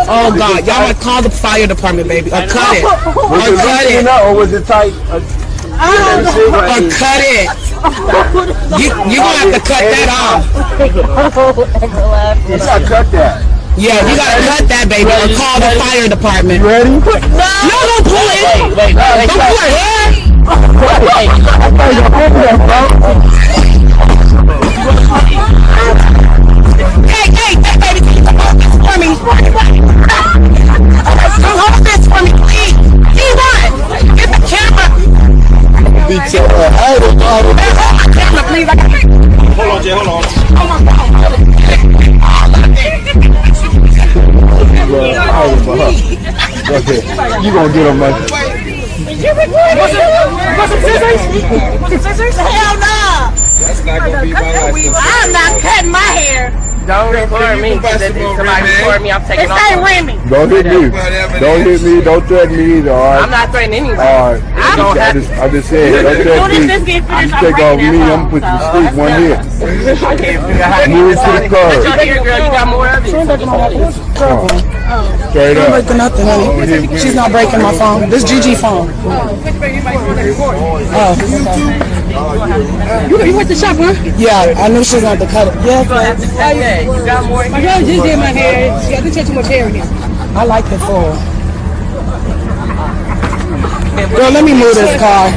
Oh God, y'all want to call the fire department, baby, or cut it, or cut it, or was it tight? or cut it. You gonna have to cut that off. You gotta cut that. Yeah, you gotta cut that, baby, or call the fire department. You ready? No, don't pull it. Don't pull her hair. Hey, baby, come hold this for me. Come hold this for me, please. P1, get the camera. Hold the camera, please. Hold on, Jay, hold on. Oh my God. You gonna get him, man. Want some scissors? Hell no. That's not gonna be my life. I'm not cutting my hair. Don't record me. If somebody record me, I'm taking off. This ain't Remy. Don't hit me. Don't hit me. Don't threaten me either, all right? I'm not threatening anybody. All right. I just said, don't threaten me. You take off me, I'm gonna put you to sleep one hit. I can't figure out how to Move to the car. Put your hair, girl. You got more of it. Straight I'm up. breaking nothing, honey. She's not breaking my phone. This Gigi phone. Oh. You went to shop, huh? Yeah, I knew she was going to cut it. Yeah, You got more. My girl just did my hair. She had too much hair in it. I like it full. Girl, let me move this car.